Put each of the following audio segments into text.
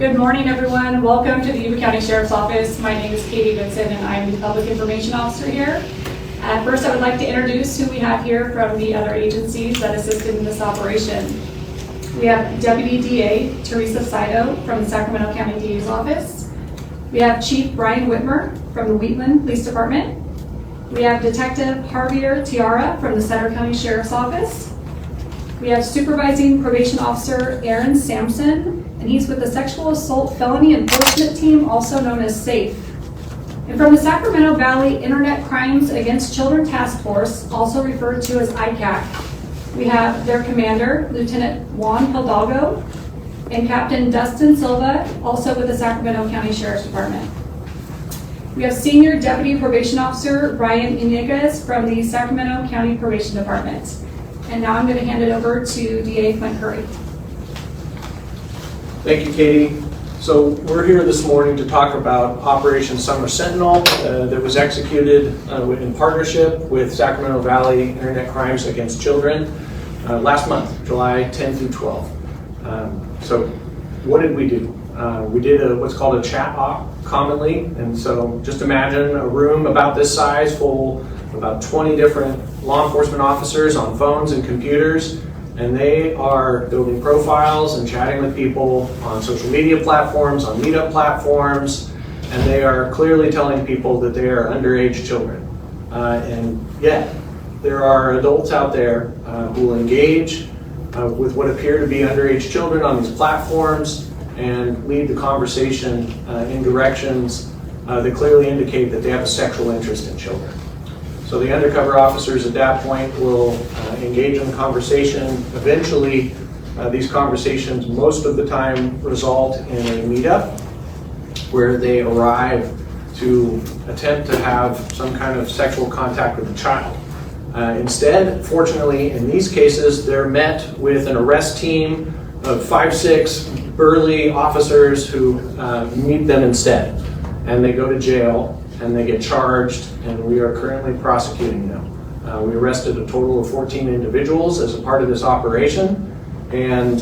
Good morning, everyone. Welcome to the Yuba County Sheriff's Office. My name is Katie Vincent, and I'm the Public Information Officer here. First, I would like to introduce who we have here from the other agencies that assisted in this operation. We have Deputy DA Teresa Saito from the Sacramento County DA's office. We have Chief Brian Whitmer from the Wheatland Police Department. We have Detective Javier Tiara from the Sutter County Sheriff's Office. We have Supervising Probation Officer Aaron Sampson, and he's with the Sexual Assault Felony Enforcement Team, also known as SAFE. And from the Sacramento Valley Internet Crimes Against Children Task Force, also referred to as ICAC, we have their commander, Lieutenant Juan Hidalgo, and Captain Dustin Silva, also with the Sacramento County Sheriff's Department. We have Senior Deputy Probation Officer Brian Iniguez from the Sacramento County Probation Department. And now I'm going to hand it over to DA Clint Curry. Thank you, Katie. So we're here this morning to talk about Operation Summer Sentinel that was executed in partnership with Sacramento Valley Internet Crimes Against Children last month, July 10 through 12. So what did we do? We did what's called a chat op commonly, and so just imagine a room about this size full of about 20 different law enforcement officers on phones and computers, and they are building profiles and chatting with people on social media platforms, on meetup platforms, and they are clearly telling people that they are underage children. And yet, there are adults out there who will engage with what appear to be underage children on these platforms and lead the conversation in directions that clearly indicate that they have a sexual interest in children. So the undercover officers at that point will engage in the conversation. Eventually, these conversations most of the time result in a meetup where they arrive to attempt to have some kind of sexual contact with a child. Instead, fortunately, in these cases, they're met with an arrest team of 5-6 burly officers who meet them instead. And they go to jail and they get charged, and we are currently prosecuting them. We arrested a total of 14 individuals as a part of this operation, and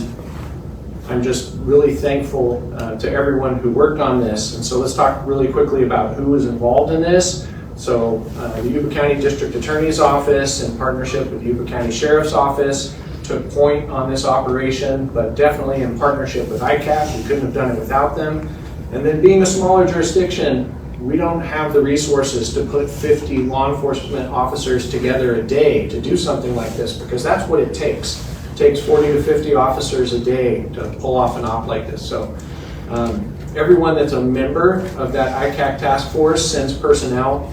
I'm just really thankful to everyone who worked on this. And so let's talk really quickly about who was involved in this. So the Yuba County District Attorney's Office, in partnership with the Yuba County Sheriff's Office, took point on this operation, but definitely in partnership with ICAC. We couldn't have done it without them. And then being a smaller jurisdiction, we don't have the resources to put 50 law enforcement officers together a day to do something like this, because that's what it takes. It takes 40 to 50 officers a day to pull off an op like this. So everyone that's a member of that ICAC task force sends personnel,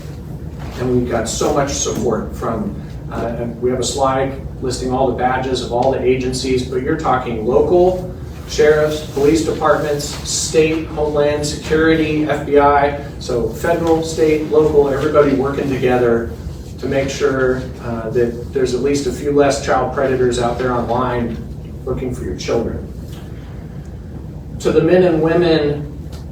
and we've got so much support from, we have a slide listing all the badges of all the agencies, but you're talking local, sheriffs, police departments, state, homeland security, FBI, so federal, state, local, everybody working together to make sure that there's at least a few less child predators out there online looking for your children. To the men and women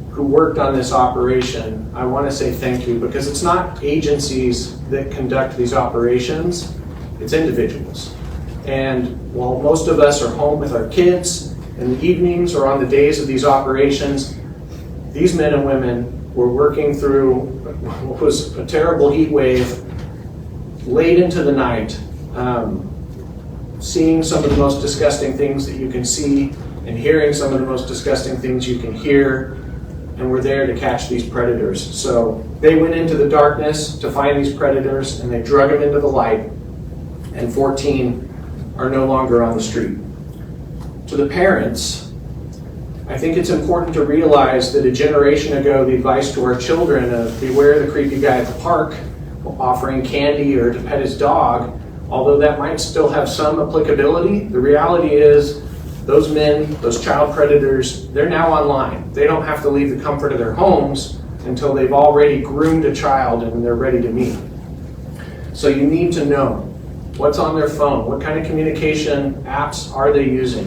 who worked on this operation, I want to say thank you, because it's not agencies that conduct these operations, it's individuals. And while most of us are home with our kids in the evenings or on the days of these operations, these men and women were working through what was a terrible heat wave late into the night, seeing some of the most disgusting things that you can see and hearing some of the most disgusting things you can hear, and we're there to catch these predators. So they went into the darkness to find these predators, and they drug them into the light, and 14 are no longer on the street. To the parents, I think it's important to realize that a generation ago, the advice to our children of beware the creepy guy at the park offering candy or to pet his dog, although that might still have some applicability, the reality is those men, those child predators, they're now online. They don't have to leave the comfort of their homes until they've already groomed a child and they're ready to meet. So you need to know what's on their phone, what kind of communication apps are they using,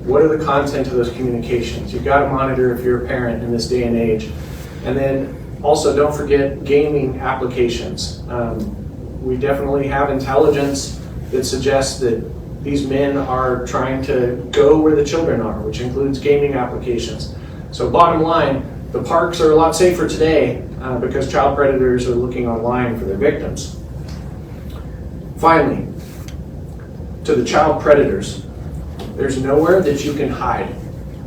what are the content of those communications. You've got to monitor if you're a parent in this day and age. And then also don't forget gaming applications. We definitely have intelligence that suggests that These men are trying to go where the children are, which includes gaming applications. So bottom line, the parks are a lot safer today because child predators are looking online for their victims. Finally, to the child predators, there's nowhere that you can hide.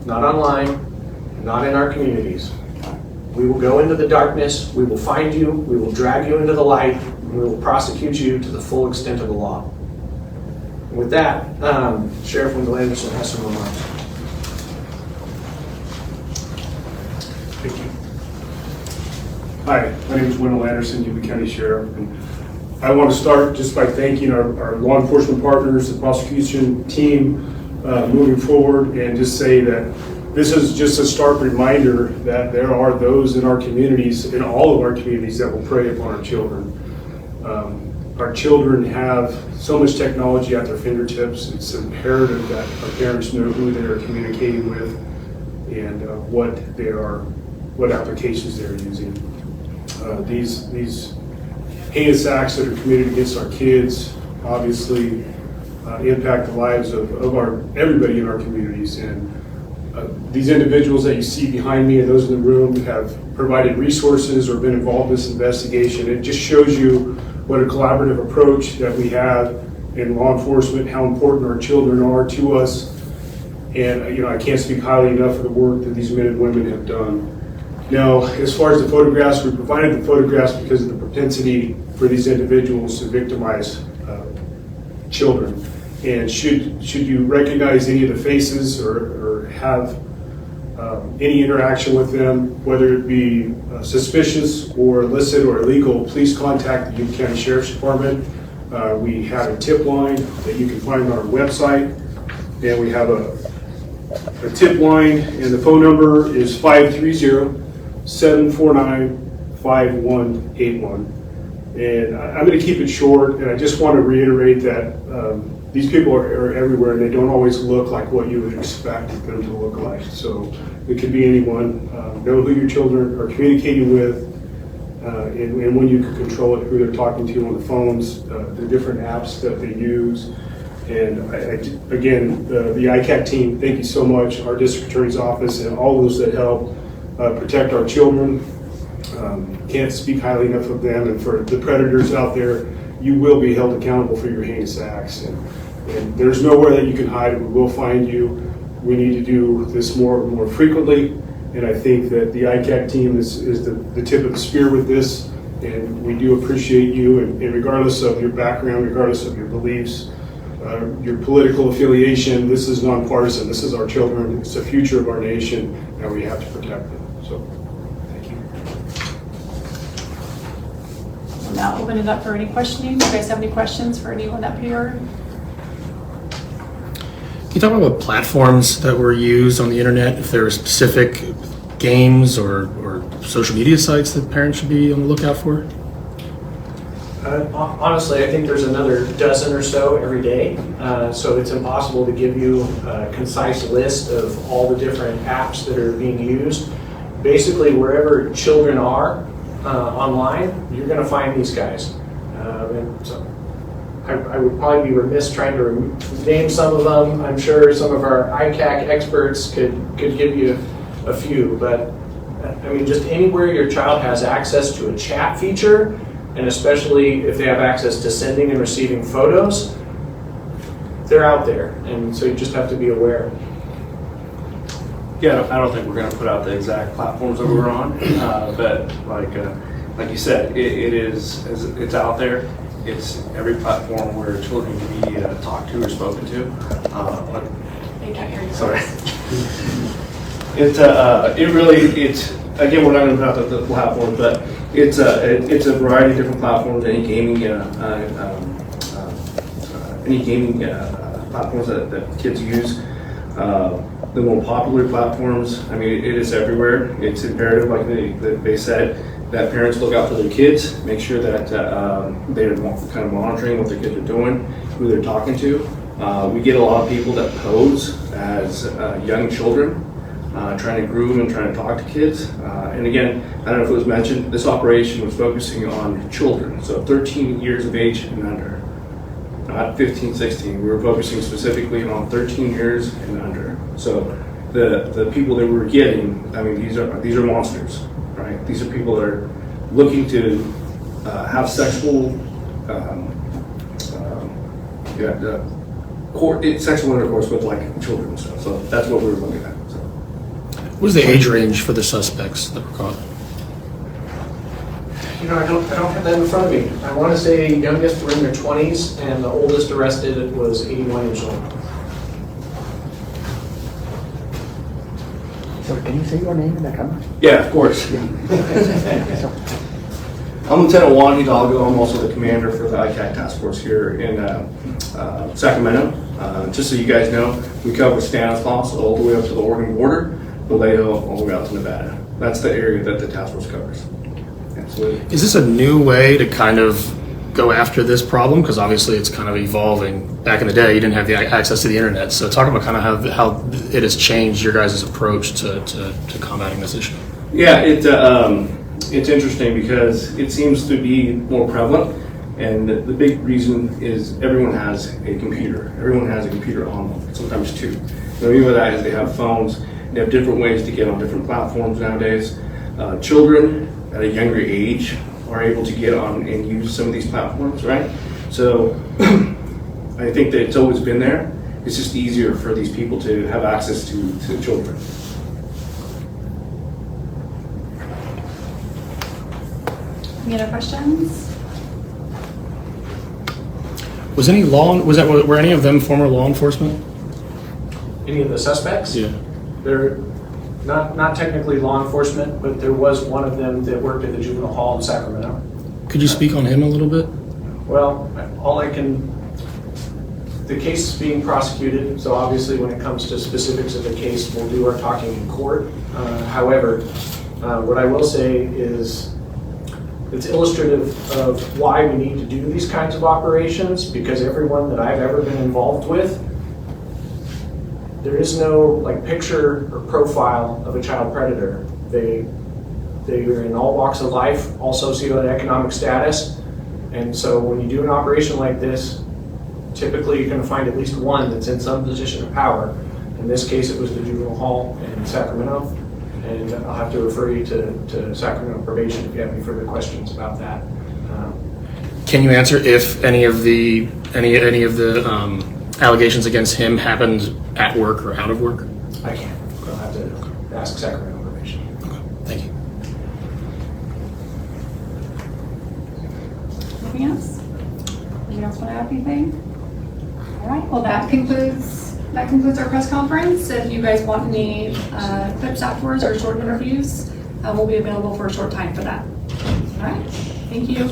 Not online, not in our communities. We will go into the darkness, we will find you, we will drag you into the light, and we will prosecute you to the full extent of the law. And with that, Sheriff Wendell Anderson has some remarks. Thank you. Hi, my name is Wendell Anderson, Yuba County Sheriff. And I want to start just by thanking our law enforcement partners, the prosecution team moving forward, and just say that this is just a stark reminder that there are those in our communities, in all of our communities, that will prey upon our children. Our children have so much technology at their fingertips. It's imperative that our parents know who they are communicating with and what applications they're using. These heinous acts that are committed against our kids obviously impact the lives of everybody in our communities. And these individuals that you see behind me and those in the room have provided resources or been involved in this investigation. It just shows you what a collaborative approach that we have in law enforcement, how important our children are to us. And I can't speak highly enough of the work that these men and women have done. Now, as far as the photographs, we provided the photographs because of the propensity for these individuals to victimize children. And should you recognize any of the faces or have any interaction with them, whether it be suspicious or illicit or illegal, please contact the Yuba County Sheriff's Department. We have a tip line that you can find on our website, and we have a tip line, and the phone number is 530-749-5181. And I'm going to keep it short, and I just want to reiterate that these people are everywhere, and they don't always look like what you would expect them to look like. So it could be anyone. Know who your children are communicating with, and when you can control it, who they're talking to on the phones, the different apps that they use. And again, the ICAC team, thank you so much, our district attorney's office, and all those that help protect our children. Can't speak highly enough of them. And for the predators out there, you will be held accountable for your heinous acts. And there's nowhere that you can hide. We will find you. We need to do this more frequently. And I think that the ICAC team is the tip of the spear with this. And we do appreciate you. And regardless of your background, regardless of your beliefs, your political affiliation, this is nonpartisan. This is our children. It's the future of our nation, and we have to protect them. So, thank you. We'll now open it up for any questioning. Do you guys have any questions for anyone up here? Can you talk about what platforms that were used on the internet, if there are specific games or social media sites that parents should be on the lookout for? Honestly, I think there's another dozen or so every day, so it's impossible to give you a concise list of all the different apps that are being used. Basically, wherever children are online, you're going to find these guys. And so I would probably be remiss trying to name some of them. I'm sure some of our ICAC experts could give you a few, but I mean, just anywhere your child has access to a chat feature, and especially if they have access to sending and receiving photos, they're out there, and so you just have to be aware. Yeah, I don't think we're going to put out the exact platforms that we're on, but like you said, it's out there. It's every platform where children can be talked to or spoken to. They can't hear you. Sorry. It's again, we're not going to put out the platform, but it's a variety of different platforms. Any gaming platforms that kids use. The more popular platforms, I mean, it is everywhere. It's imperative, like they said, that parents look out for their kids, make sure that they're kind of monitoring what their kids are doing, who they're talking to. We get a lot of people that pose as young children, trying to groom and trying to talk to kids. And again, I don't know if it was mentioned, this operation was focusing on children, so 13 years of age and under. not 15, 16. We were focusing specifically on 13 years and under. So the people that we're getting, I mean, these are monsters, right? These are people that are looking to have sexual sexual intercourse with like children and stuff. So that's what we were looking at. So. What was the age range for the suspects that were caught? You know, I don't have that in front of me. I want to say youngest were in their 20s, and the oldest arrested was 81 years old. So can you say your name in the camera? Yeah, of course. I'm Lieutenant Juan Hidalgo. I'm also the commander for the ICAC task force here in Sacramento. Just so you guys know, we cover Stanislaus all the way up to the Oregon border, Vallejo all the way out to Nevada. That's the area that the task force covers. Absolutely. Is this a new way to kind of go after this problem? Because obviously it's kind of evolving. Back in the day, you didn't have the access to the internet. So talk about kind of how it has changed your guys' approach to combating this issue. Yeah, it's interesting because it seems to be more prevalent. And the big reason is everyone has a computer. Everyone has a computer on them, sometimes two. What I mean by that is they have phones. They have different ways to get on different platforms nowadays. Children at a younger age are able to get on and use some of these platforms, right? So I think that it's always been there. It's just easier for these people to have access to children. Any other questions? Were any of them former law enforcement? Any of the suspects? Yeah. They're not technically law enforcement, but there was one of them that worked at the juvenile hall in Sacramento. Could you speak on him a little bit? Well, the case is being prosecuted, so obviously when it comes to specifics of the case, we'll do our talking in court. However, what I will say is it's illustrative of why we need to do these kinds of operations, because everyone that I've ever been involved with, there is no like picture or profile of a child predator. They are in all walks of life, all socioeconomic status, and so when you do an operation like this, typically you're going to find at least one that's in some position of power. In this case, it was the juvenile hall in Sacramento, and I'll have to refer you to Sacramento probation if you have any further questions about that. Can you answer if any of the allegations against him happened at work or out of work? I can't. I'll have to ask Sacramento probation. Okay, thank you. Anything else? Anyone else want to add anything? All right, well, that concludes our press conference. If you guys want any clips afterwards or short interviews, we'll be available for a short time for that. All right, thank you.